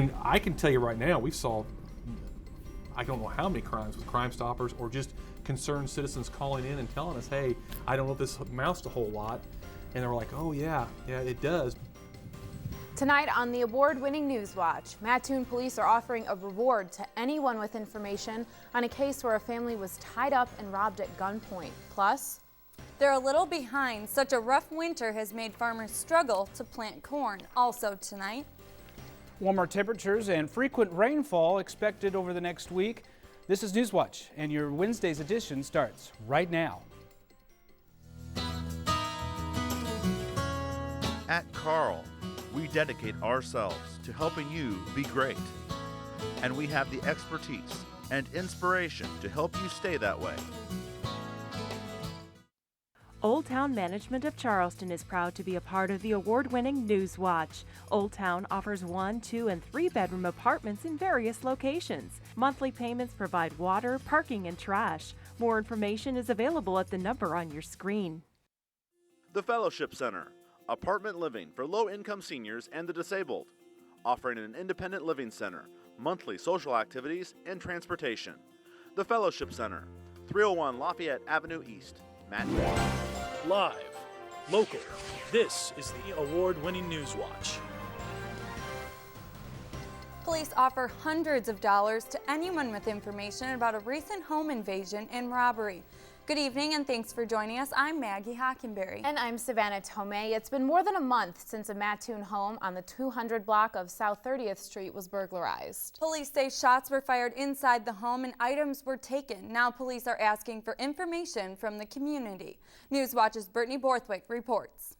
And I can tell you right now, we've solved I don't know how many crimes with Crime Stoppers or just concerned citizens calling in and telling us, hey, I don't know if this amounts to a whole lot. And they're like, oh yeah, it does. Tonight on the award-winning News Watch, Mattoon police are offering a reward to anyone with information on a case where a family was tied up and robbed at gunpoint. Plus, they're a little behind. Such a rough winter has made farmers struggle to plant corn. Also tonight, warmer temperatures and frequent rainfall expected over the next week. This is Newswatch, and your Wednesday's edition starts right now. At Carl, we dedicate ourselves to helping you be great. And we have the expertise and inspiration to help you stay that way. Old Town Management of Charleston is proud to be a part of the award-winning News Watch. Old Town offers 1-, 2-, and 3-bedroom apartments in various locations. Monthly payments provide water, parking, and trash. More information is available at the number on your screen. The Fellowship Center, apartment living for low-income seniors and the disabled, offering an independent living center, monthly social activities, and transportation. The Fellowship Center, 301 Lafayette Avenue East. Live, local, this is the award-winning News Watch. police offer hundreds of dollars to anyone with information about a recent home invasion and robbery. Good evening and thanks for joining us. I'm Maggie Hockenberry. And I'm Savannah Tomei. It's been more than a month since a Mattoon home on the 200 block of South 30th Street was burglarized. Police say shots were fired inside the home and items were taken. Now police are asking for information from the community. Newswatch's Brittany Borthwick reports.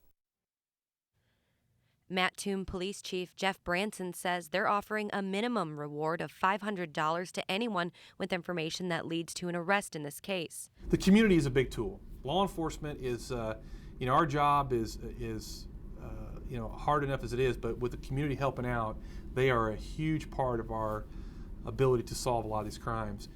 Mattoon Police Chief Jeff Branson says they're offering a minimum reward of $500 to anyone with information that leads to an arrest in this case. The community is a big tool. Law enforcement is, our job is hard enough as it is, but with the community helping out, they are a huge part of our ability to solve a lot of these crimes.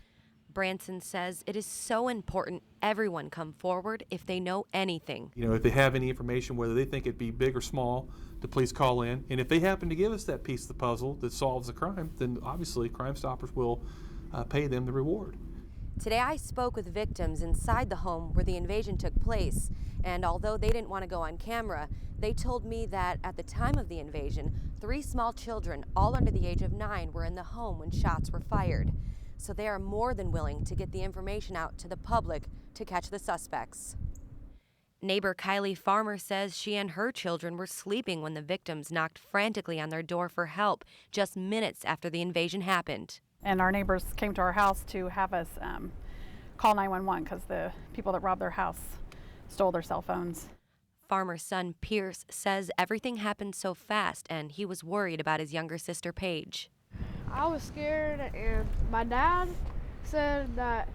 Branson says it is so important everyone come forward if they know anything. If they have any information, whether they think it'd be big or small, to please call in. And if they happen to give us that piece of the puzzle that solves the crime, then obviously Crime Stoppers will pay them the reward. Today I spoke with victims inside the home where the invasion took place, and although they didn't want to go on camera, they told me that at the time of the invasion, 3 small children, all under the age of 9, were in the home when shots were fired. So they are more than willing to get the information out to the public to catch the suspects. Neighbor Kylie Farmer says she and her children were sleeping when the victims knocked frantically on their door for help just minutes after the invasion happened. And our neighbors came to our house to have us call 911 because the people that robbed their house stole their cell phones. Farmer's son Pierce says everything happened so fast and he was worried about his younger sister Paige. I was scared, and my dad said that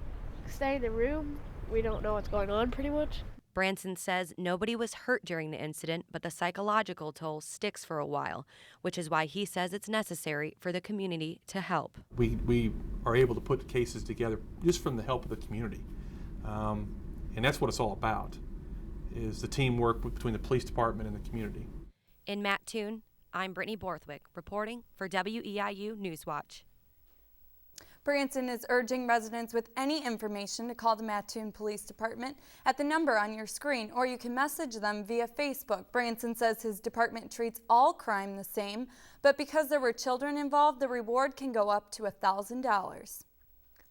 stay in the room. We don't know what's going on pretty much. Branson says nobody was hurt during the incident, but the psychological toll sticks for a while, which is why he says it's necessary for the community to help. We are able to put cases together just from the help of the community. And that's what it's all about, is the teamwork between the police department and the community. In Mattoon, I'm Brittany Borthwick, reporting for WEIU Newswatch. Branson is urging residents with any information to call the Mattoon Police Department at the number on your screen, or you can message them via Facebook. Branson says his department treats all crime the same, but because there were children involved, the reward can go up to $1,000.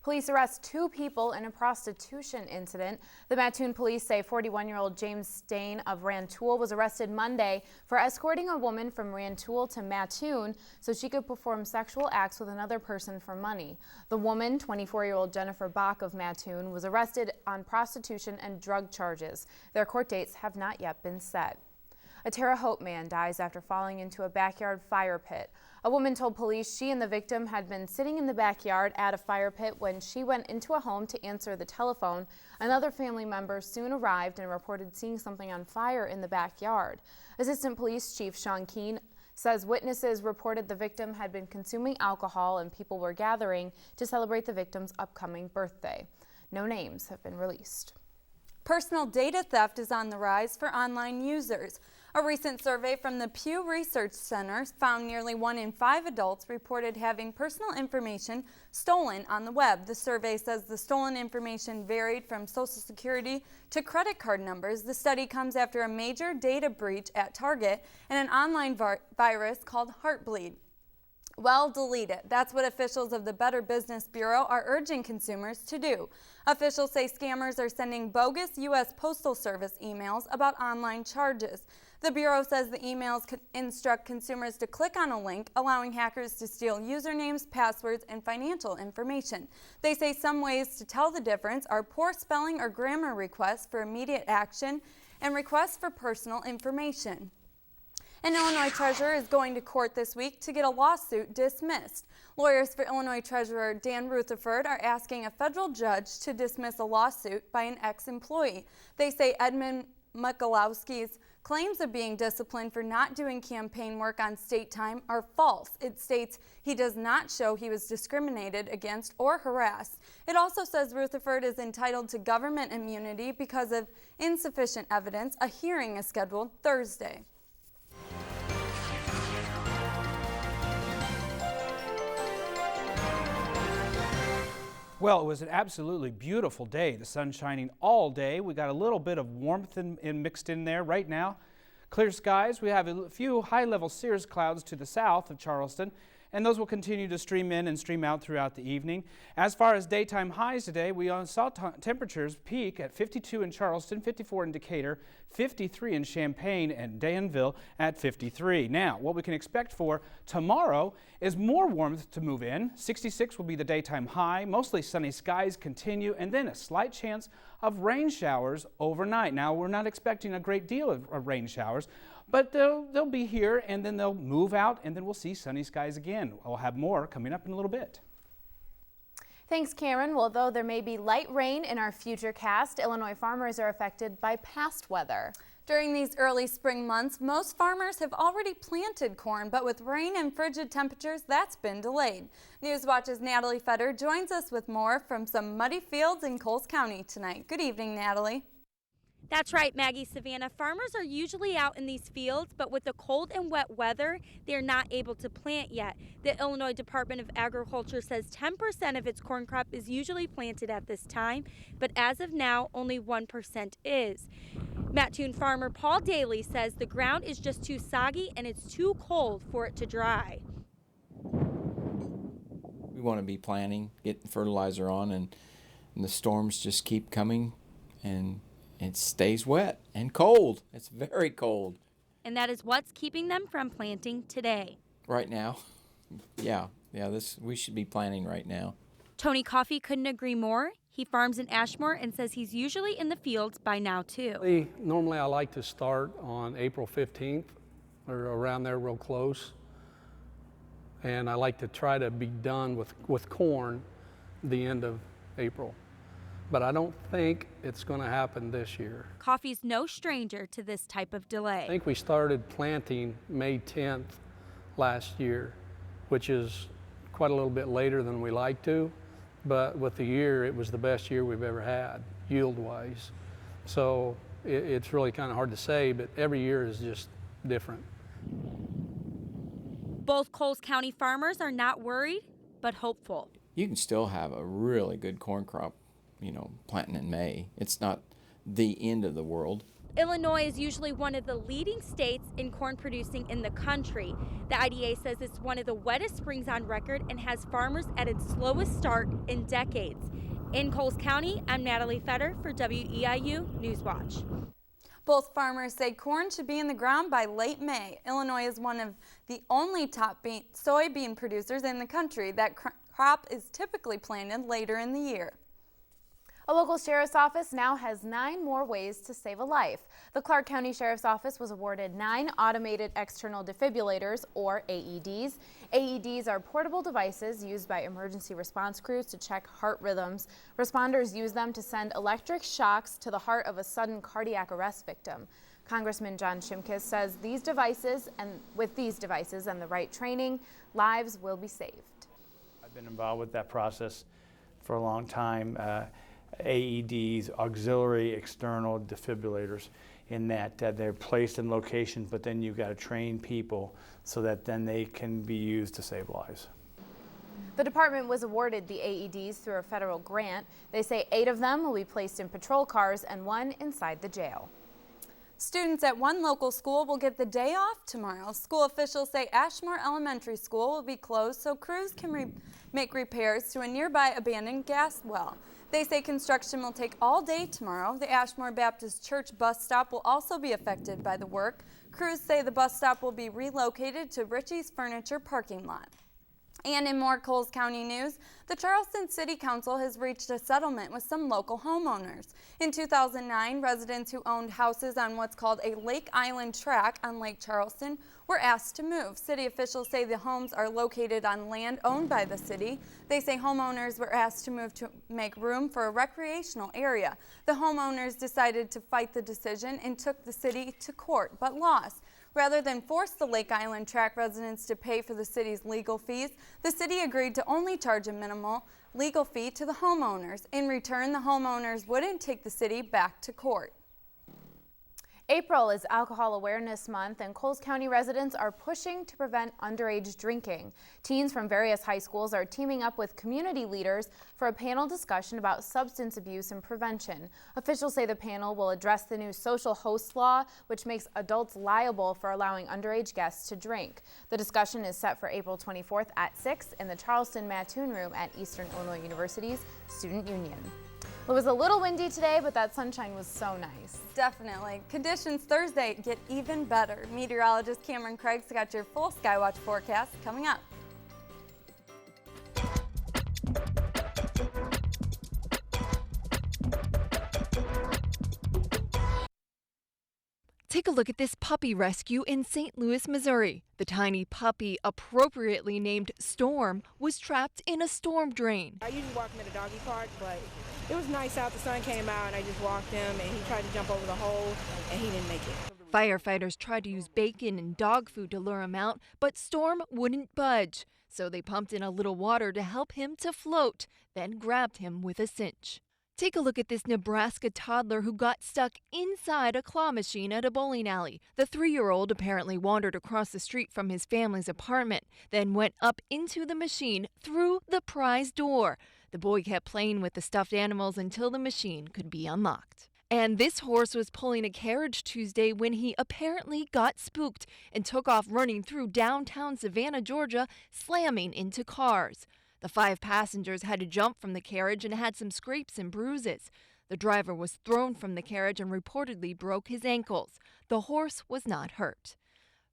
Police arrest 2 people in a prostitution incident. The Mattoon police say 41-year-old James Stain of Rantoul was arrested Monday for escorting a woman from Rantoul to Mattoon so she could perform sexual acts with another person for money. The woman, 24-year-old Jennifer Bach of Mattoon, was arrested on prostitution and drug charges. Their court dates have not yet been set. A Terre Haute man dies after falling into a backyard fire pit. A woman told police she and the victim had been sitting in the backyard at a fire pit when she went into a home to answer the telephone. Another family member soon arrived and reported seeing something on fire in the backyard. Assistant Police Chief Sean Keene says witnesses reported the victim had been consuming alcohol and people were gathering to celebrate the victim's upcoming birthday. No names have been released. Personal data theft is on the rise for online users. A recent survey from the Pew Research Center found nearly 1 in 5 adults reported having personal information stolen on the web. The survey says the stolen information varied from Social Security to credit card numbers. The study comes after a major data breach at Target and an online virus called Heartbleed. Well, delete it. That's what officials of the Better Business Bureau are urging consumers to do. Officials say scammers are sending bogus U.S. Postal Service emails about online charges. The Bureau says the emails instruct consumers to click on a link, allowing hackers to steal usernames, passwords, and financial information. They say some ways to tell the difference are poor spelling or grammar requests for immediate action and requests for personal information. An Illinois treasurer is going to court this week to get a lawsuit dismissed. Lawyers for Illinois Treasurer Dan Rutherford are asking a federal judge to dismiss a lawsuit by an ex-employee. They say Edmund Mikulowski's claims of being disciplined for not doing campaign work on state time are false. It states he does not show he was discriminated against or harassed. It also says Rutherford is entitled to government immunity because of insufficient evidence. A hearing is scheduled Thursday. Well, it was an absolutely beautiful day. The sun shining all day. We got a little bit of warmth mixed in there right now. Clear skies. We have a few high-level cirrus clouds to the south of Charleston, and those will continue to stream in and stream out throughout the evening. As far as daytime highs today, we saw temperatures peak at 52 in Charleston, 54 in Decatur, 53 in Champaign, and Danville at 53. Now, what we can expect for tomorrow is more warmth to move in. 66 will be the daytime high. Mostly sunny skies continue, and then a slight chance of rain showers overnight. Now, we're not expecting a great deal of rain showers, but they'll be here, and then they'll move out, and then we'll see sunny skies again. We'll have more coming up in a little bit. Thanks, Karen. Well, though there may be light rain in our future cast, Illinois farmers are affected by past weather. During these early spring months, most farmers have already planted corn, but with rain and frigid temperatures, that's been delayed. Newswatch's Natalie Fetter joins us with more from some muddy fields in Coles County tonight. Good evening, Natalie. That's right, Maggie. Savannah, farmers are usually out in these fields, but with the cold and wet weather, they're not able to plant yet. The Illinois Department of Agriculture says 10% of its corn crop is usually planted at this time, but as of now, only 1% is. Mattoon farmer Paul Daly says the ground is just too soggy and it's too cold for it to dry. We want to be planting, getting fertilizer on, and the storms just keep coming, and it stays wet and cold. It's very cold. And that is what's keeping them from planting today. Right now, yeah, we should be planting right now. Tony Coffey couldn't agree more. He farms in Ashmore and says he's usually in the fields by now too. Normally I like to start on April 15th or around there real close. And I like to try to be done with corn the end of April. But I don't think it's going to happen this year. Coffey's no stranger to this type of delay. I think we started planting May 10th last year, which is quite a little bit later than we like to. But with the year, it was the best year we've ever had, yield-wise. So it's really kind of hard to say, but every year is just different. Both Coles County farmers are not worried, but hopeful. You can still have a really good corn crop, planting in May. It's not the end of the world. Illinois is usually one of the leading states in corn producing in the country. The IDA says it's one of the wettest springs on record and has farmers at its slowest start in decades. In Coles County, I'm Natalie Fetter for WEIU Newswatch. Both farmers say corn should be in the ground by late May. Illinois is one of the only top soybean producers in the country. That crop is typically planted later in the year. A local sheriff's office now has 9 more ways to save a life. The Clark County Sheriff's Office was awarded 9 automated external defibrillators, or AEDs. AEDs are portable devices used by emergency response crews to check heart rhythms. Responders use them to send electric shocks to the heart of a sudden cardiac arrest victim. Congressman John Shimkus says with these devices and the right training, lives will be saved. I've been involved with that process for a long time. AEDs, auxiliary external defibrillators, in that they're placed in locations, but then you've got to train people so that then they can be used to save lives. The department was awarded the AEDs through a federal grant. They say 8 of them will be placed in patrol cars and 1 inside the jail. Students at one local school will get the day off tomorrow. School officials say Ashmore Elementary School will be closed so crews can make repairs to a nearby abandoned gas well. They say construction will take all day tomorrow. The Ashmore Baptist Church bus stop will also be affected by the work. Crews say the bus stop will be relocated to Ritchie's Furniture parking lot. And in more Coles County news, the Charleston City Council has reached a settlement with some local homeowners. In 2009, residents who owned houses on what's called a Lake Island tract on Lake Charleston were asked to move. City officials say the homes are located on land owned by the city. They say homeowners were asked to move to make room for a recreational area. The homeowners decided to fight the decision and took the city to court, but lost. Rather than force the Lake Island tract residents to pay for the city's legal fees, the city agreed to only charge a minimal legal fee to the homeowners. In return, the homeowners wouldn't take the city back to court. April is Alcohol Awareness Month, and Coles County residents are pushing to prevent underage drinking. Teens from various high schools are teaming up with community leaders for a panel discussion about substance abuse and prevention. Officials say the panel will address the new social host law, which makes adults liable for allowing underage guests to drink. The discussion is set for April 24th at 6 in the Charleston Mattoon Room at Eastern Illinois University's Student Union. It was a little windy today, but that sunshine was so nice. Definitely. Conditions Thursday get even better. Meteorologist Cameron Craig's got your full Skywatch forecast coming up. Take a look at this puppy rescue in St. Louis, Missouri. The tiny puppy, appropriately named Storm, was trapped in a storm drain. I usually walk him at a doggy park, but it was nice out. The sun came out, and I just walked him, and he tried to jump over the hole, and he didn't make it. Firefighters tried to use bacon and dog food to lure him out, but Storm wouldn't budge. So they pumped in a little water to help him to float, then grabbed him with a cinch. Take a look at this Nebraska toddler who got stuck inside a claw machine at a bowling alley. The 3-year-old apparently wandered across the street from his family's apartment, then went up into the machine through the prize door. The boy kept playing with the stuffed animals until the machine could be unlocked. And this horse was pulling a carriage Tuesday when he apparently got spooked and took off running through downtown Savannah, Georgia, slamming into cars. The 5 passengers had to jump from the carriage and had some scrapes and bruises. The driver was thrown from the carriage and reportedly broke his ankles. The horse was not hurt.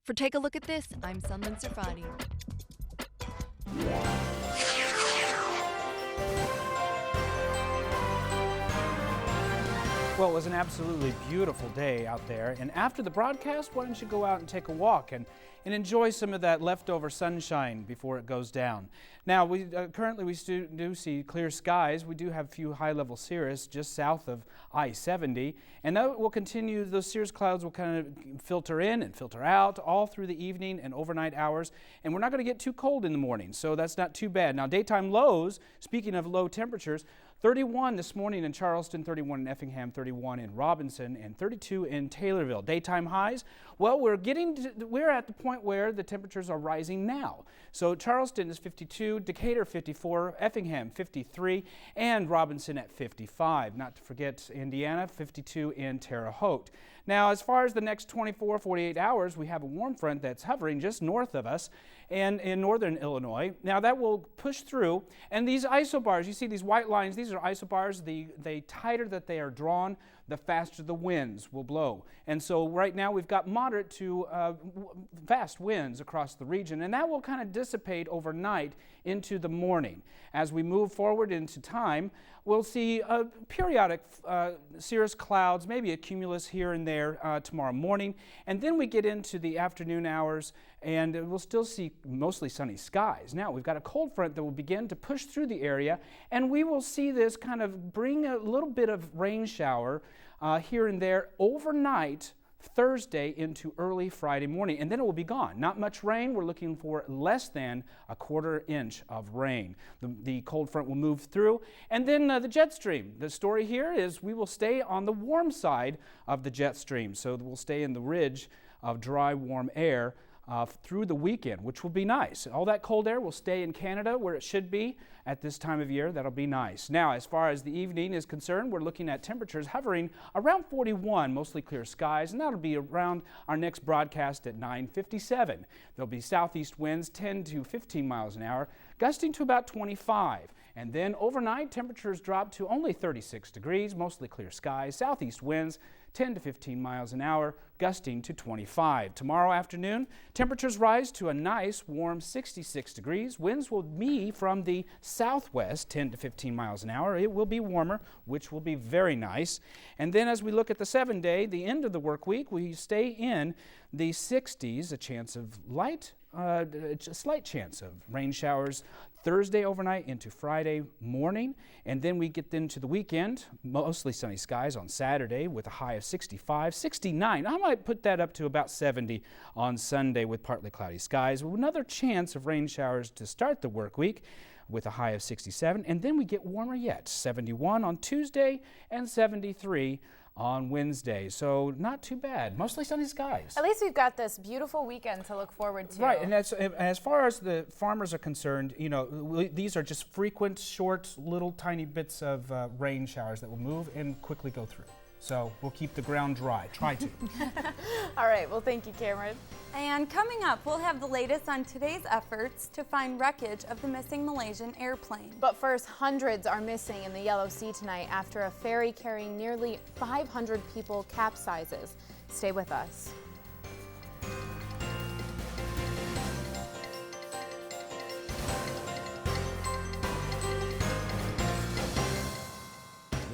For Take a Look at This, I'm Sunland Serfati. Well, it was an absolutely beautiful day out there, and after the broadcast, why don't you go out and take a walk and enjoy some of that leftover sunshine before it goes down. Now, we currently do see clear skies. We do have a few high-level cirrus just south of I-70, and that will continue. Those cirrus clouds will kind of filter in and filter out all through the evening and overnight hours, and we're not going to get too cold in the morning, so that's not too bad. Now, daytime lows, speaking of low temperatures, 31 this morning in Charleston, 31 in Effingham, 31 in Robinson, and 32 in Taylorville. Daytime highs, well, we're at the point where the temperatures are rising now. So Charleston is 52, Decatur 54, Effingham 53, and Robinson at 55. Not to forget Indiana, 52 in Terre Haute. Now, as far as the next 24, 48 hours, we have a warm front that's hovering just north of us and in northern Illinois. Now, that will push through, and these isobars, you see these white lines, these are isobars. The tighter that they are drawn, the faster the winds will blow. And so right now we've got moderate to fast winds across the region, and that will kind of dissipate overnight into the morning. As we move forward into time, we'll see periodic cirrus clouds, maybe a cumulus here and there tomorrow morning, and then we get into the afternoon hours, and we'll still see mostly sunny skies. Now, we've got a cold front that will begin to push through the area, and we will see this kind of bring a little bit of rain shower here and there overnight Thursday into early Friday morning, and then it will be gone. Not much rain. We're looking for less than a quarter inch of rain. The cold front will move through, and then the jet stream. The story here is we will stay on the warm side of the jet stream, so we'll stay in the ridge of dry, warm air through the weekend, which will be nice. All that cold air will stay in Canada where it should be at this time of year. That'll be nice. Now, as far as the evening is concerned, we're looking at temperatures hovering around 41, mostly clear skies, and that'll be around our next broadcast at 9:57. There'll be southeast winds 10 to 15 miles an hour, gusting to about 25. And then overnight, temperatures drop to only 36 degrees, mostly clear skies, southeast winds 10 to 15 miles an hour, gusting to 25. Tomorrow afternoon, temperatures rise to a nice warm 66 degrees. Winds will be from the southwest, 10 to 15 miles an hour. It will be warmer, which will be very nice. And then as we look at the 7-day, the end of the work week, we stay in the 60s, a chance of a slight chance of rain showers Thursday overnight into Friday morning, and then we get into the weekend, mostly sunny skies on Saturday with a high of 65, 69. I might put that up to about 70 on Sunday with partly cloudy skies. Another chance of rain showers to start the work week with a high of 67, and then we get warmer yet, 71 on Tuesday and 73 on Wednesday. So not too bad. Mostly sunny skies. At least we've got this beautiful weekend to look forward to. Right, and as far as the farmers are concerned, you know, these are just frequent, short, little tiny bits of rain showers that will move and quickly go through. So we'll keep the ground dry. Try to. All right, well, thank you, Cameron. And coming up, we'll have the latest on today's efforts to find wreckage of the missing Malaysian airplane. But first, hundreds are missing in the Yellow Sea tonight after a ferry carrying nearly 500 people capsizes. Stay with us.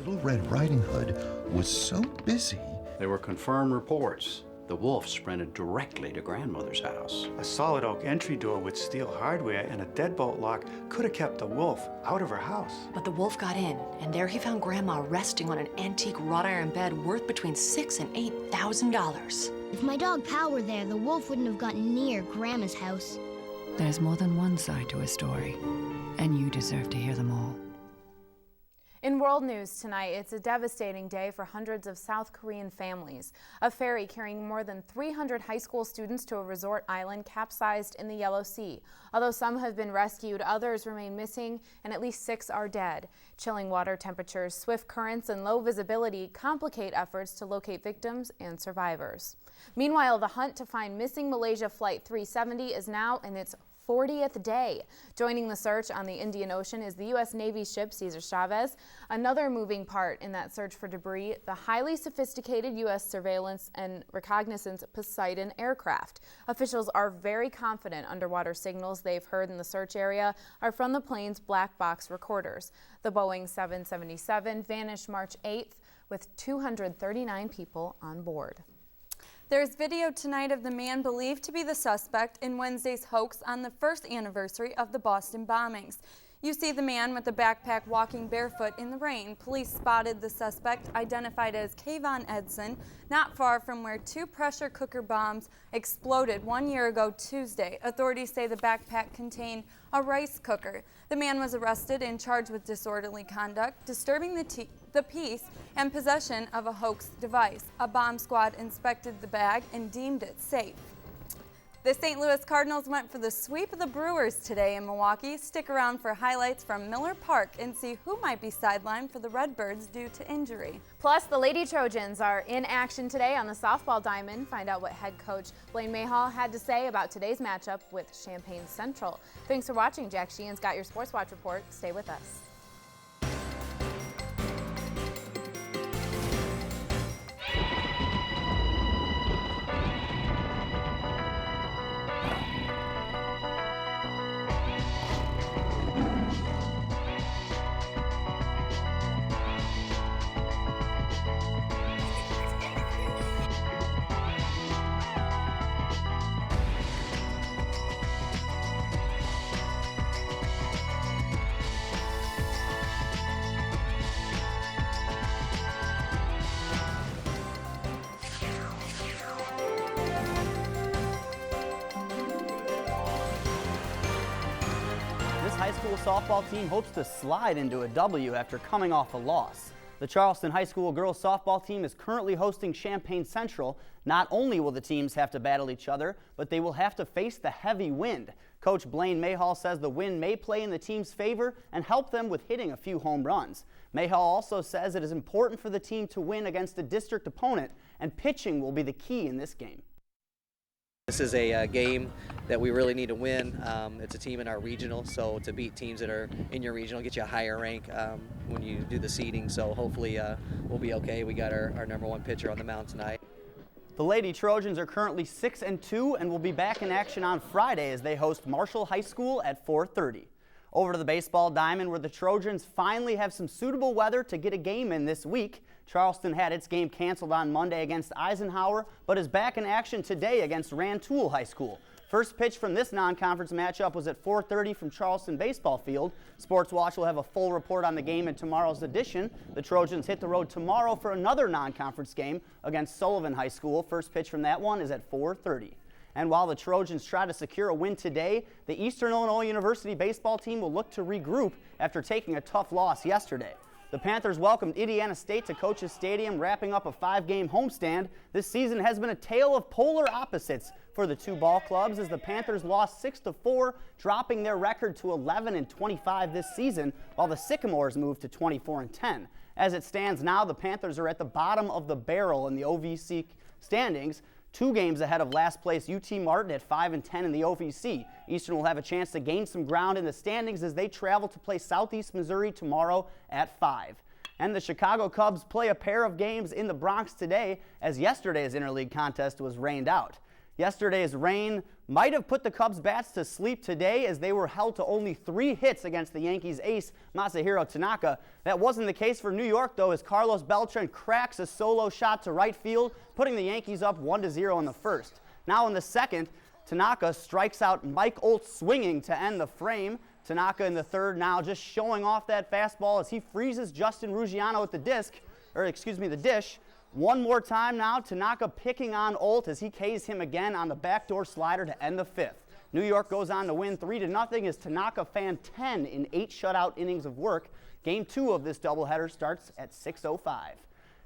Little Red Riding Hood was so busy. There were confirmed reports. The wolf sprinted directly to Grandmother's house. A solid oak entry door with steel hardware and a deadbolt lock could have kept the wolf out of her house. But the wolf got in, and there he found Grandma resting on an antique wrought iron bed worth between $6,000 and $8,000. If my dog Pal were there, the wolf wouldn't have gotten near Grandma's house. There's more than one side to a story, and you deserve to hear them all. In world news tonight, it's a devastating day for hundreds of South Korean families. A ferry carrying more than 300 high school students to a resort island capsized in the Yellow Sea. Although some have been rescued, others remain missing, and at least 6 are dead. Chilling water temperatures, swift currents, and low visibility complicate efforts to locate victims and survivors. Meanwhile, the hunt to find missing Malaysia Flight 370 is now in its 40th day. Joining the search on the Indian Ocean is the U.S. Navy ship Cesar Chavez. Another moving part in that search for debris, the highly sophisticated U.S. surveillance and reconnaissance Poseidon aircraft. Officials are very confident underwater signals they've heard in the search area are from the plane's black box recorders. The Boeing 777 vanished March 8th with 239 people on board. There's video tonight of the man believed to be the suspect in Wednesday's hoax on the first anniversary of the Boston bombings. You see the man with the backpack walking barefoot in the rain. Police spotted the suspect, identified as Kayvon Edson, not far from where 2 pressure cooker bombs exploded 1 year ago Tuesday. Authorities say the backpack contained a rice cooker. The man was arrested and charged with disorderly conduct, disturbing the peace, and possession of a hoax device. A bomb squad inspected the bag and deemed it safe. The St. Louis Cardinals went for the sweep of the Brewers today in Milwaukee. Stick around for highlights from Miller Park and see who might be sidelined for the Redbirds due to injury. Plus, the Lady Trojans are in action today on the softball diamond. Find out what head coach Blaine Mayhall had to say about today's matchup with Champaign Central. Thanks for watching. Jack Sheehan's got your Sports Watch report. Stay with us. School softball team hopes to slide into a W after coming off a loss. The Charleston High School girls softball team is currently hosting Champaign Central. Not only will the teams have to battle each other, but they will have to face the heavy wind. Coach Blaine Mayhall says the wind may play in the team's favor and help them with hitting a few home runs. Mayhall also says it is important for the team to win against a district opponent, and pitching will be the key in this game. This is a game that we really need to win. It's a team in our regional, so to beat teams that are in your regional get you a higher rank when you do the seeding. So hopefully we'll be okay. We got our number one pitcher on the mound tonight. The Lady Trojans are currently 6-2 and will be back in action on Friday as they host Marshall High School at 4:30. Over to the baseball diamond, where the Trojans finally have some suitable weather to get a game in this week. Charleston had its game canceled on Monday against Eisenhower, but is back in action today against Rantoul High School. First pitch from this non-conference matchup was at 4:30 from Charleston Baseball Field. Sports Watch will have a full report on the game in tomorrow's edition. The Trojans hit the road tomorrow for another non-conference game against Sullivan High School. First pitch from that one is at 4:30. And while the Trojans try to secure a win today, the Eastern Illinois University baseball team will look to regroup after taking a tough loss yesterday. The Panthers welcomed Indiana State to Coach's Stadium, wrapping up a 5-game homestand. This season has been a tale of polar opposites for the two ball clubs as the Panthers lost 6-4, dropping their record to 11-25 this season, while the Sycamores moved to 24-10. As it stands now, the Panthers are at the bottom of the barrel in the OVC standings, 2 games ahead of last place UT Martin at 5-10 in the OVC. Eastern will have a chance to gain some ground in the standings as they travel to play Southeast Missouri tomorrow at 5. And the Chicago Cubs play a pair of games in the Bronx today as yesterday's interleague contest was rained out. Yesterday's rain might have put the Cubs bats to sleep today as they were held to only 3 hits against the Yankees ace Masahiro Tanaka. That wasn't the case for New York though, as Carlos Beltran cracks a solo shot to right field, putting the Yankees up 1-0 in the first. Now in the second, Tanaka strikes out Mike Oltz swinging to end the frame. Tanaka in the third now just showing off that fastball as he freezes Justin Ruggiano at the the dish. One more time now, Tanaka picking on Oltz as he Ks him again on the backdoor slider to end the 5th. New York goes on to win 3-0 as Tanaka fanned 10 in 8 shutout innings of work. Game 2 of this doubleheader starts at 6:05.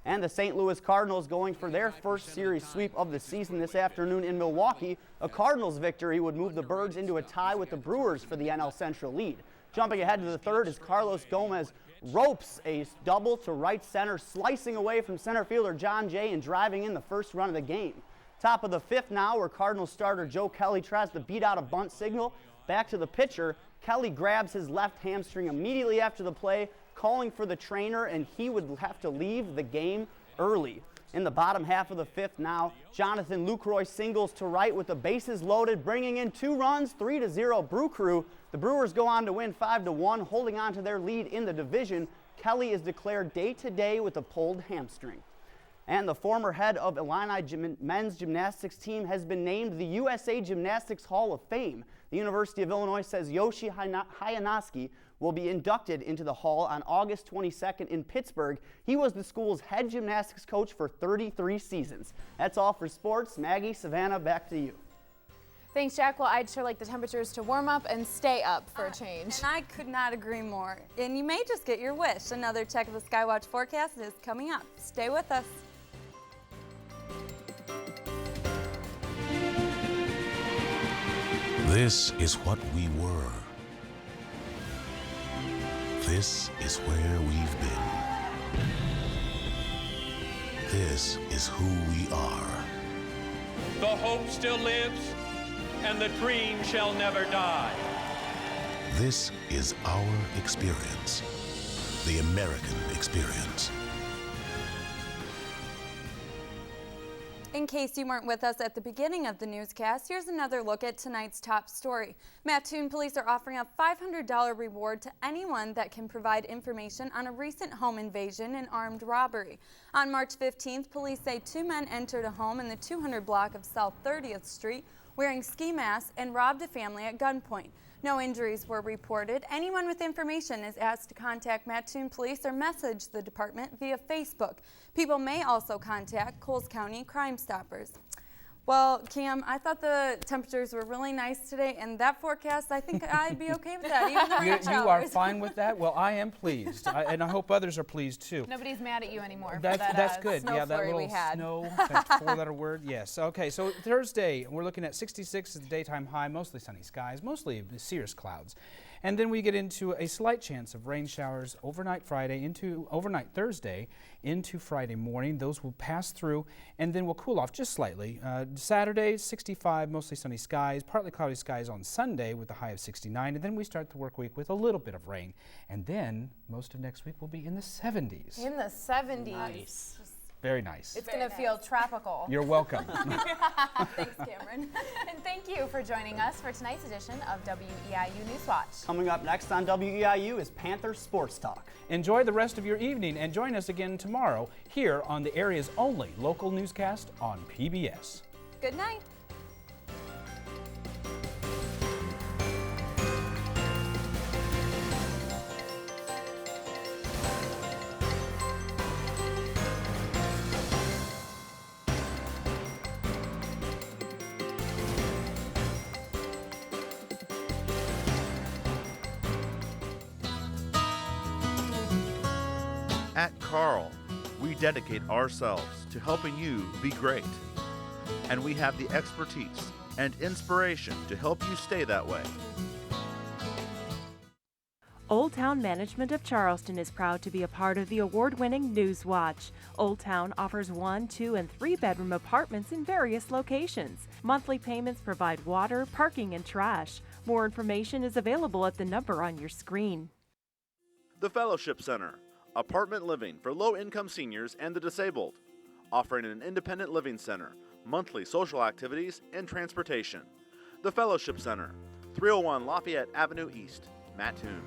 And the St. Louis Cardinals going for their first series sweep of the season this afternoon in Milwaukee. A Cardinals victory would move the Birds into a tie with the Brewers for the NL Central lead. Jumping ahead to the third is Carlos Gomez ropes a double to right center, slicing away from center fielder John Jay and driving in the first run of the game. Top of the 5th now, where Cardinals starter Joe Kelly tries to beat out a bunt signal. Back to the pitcher, Kelly grabs his left hamstring immediately after the play, calling for the trainer, and he would have to leave the game early. In the bottom half of the 5th now, Jonathan Lucroy singles to right with the bases loaded, bringing in 2 runs, 3-0 Brew Crew. The Brewers go on to win 5-1, holding on to their lead in the division. Kelly is declared day-to-day with a pulled hamstring. And the former head of Illini men's gymnastics team has been named the USA Gymnastics Hall of Fame. The University of Illinois says Yoshi Hayanoski will be inducted into the Hall on August 22nd in Pittsburgh. He was the school's head gymnastics coach for 33 seasons. That's all for sports. Maggie, Savannah, back to you. Thanks, Jack. Well, I'd sure like the temperatures to warm up and stay up for a change. And I could not agree more. And you may just get your wish. Another check of the Skywatch forecast is coming up. Stay with us. This is what we were. This is where we've been. This is who we are. The hope still lives, and the dream shall never die. This is our experience, the American experience. In case you weren't with us at the beginning of the newscast, here's another look at tonight's top story. Mattoon police are offering a $500 reward to anyone that can provide information on a recent home invasion and armed robbery. On March 15th, police say 2 men entered a home in the 200 block of South 30th Street wearing ski masks and robbed a family at gunpoint. No injuries were reported. Anyone with information is asked to contact Mattoon Police or message the department via Facebook. People may also contact Coles County Crime Stoppers. Well, Cam, I thought the temperatures were really nice today, and that forecast, I think I'd be okay with that, even the rain showers. You are fine with that? Well, I am pleased, and I hope others are pleased too. Nobody's mad at you anymore. That's good. Snow Yeah, that flurry little we had. snow, that 4-letter word. Yes. Okay. So Thursday, we're looking at 66 as the daytime high, mostly sunny skies, mostly cirrus clouds. And then we get into a slight chance of rain showers overnight Thursday into Friday morning. Those will pass through and then will cool off just slightly. Saturday, 65, mostly sunny skies, partly cloudy skies on Sunday with a high of 69. And then we start the work week with a little bit of rain. And then most of next week will be in the 70s. In the 70s. Nice. Very nice. It's going to feel tropical. You're welcome. Thanks, Cameron. And thank you for joining us for tonight's edition of WEIU Newswatch. Coming up next on WEIU is Panther Sports Talk. Enjoy the rest of your evening and join us again tomorrow here on the area's only local newscast on PBS. Good night. At Carl, we dedicate ourselves to helping you be great. And we have the expertise and inspiration to help you stay that way. Old Town Management of Charleston is proud to be a part of the award-winning Newswatch. Old Town offers 1-, 2-, and 3-bedroom apartments in various locations. Monthly payments provide water, parking, and trash. More information is available at the number on your screen. The Fellowship Center, apartment living for low-income seniors and the disabled, offering an independent living center, monthly social activities, and transportation. The Fellowship Center, 301 Lafayette Avenue East, Mattoon.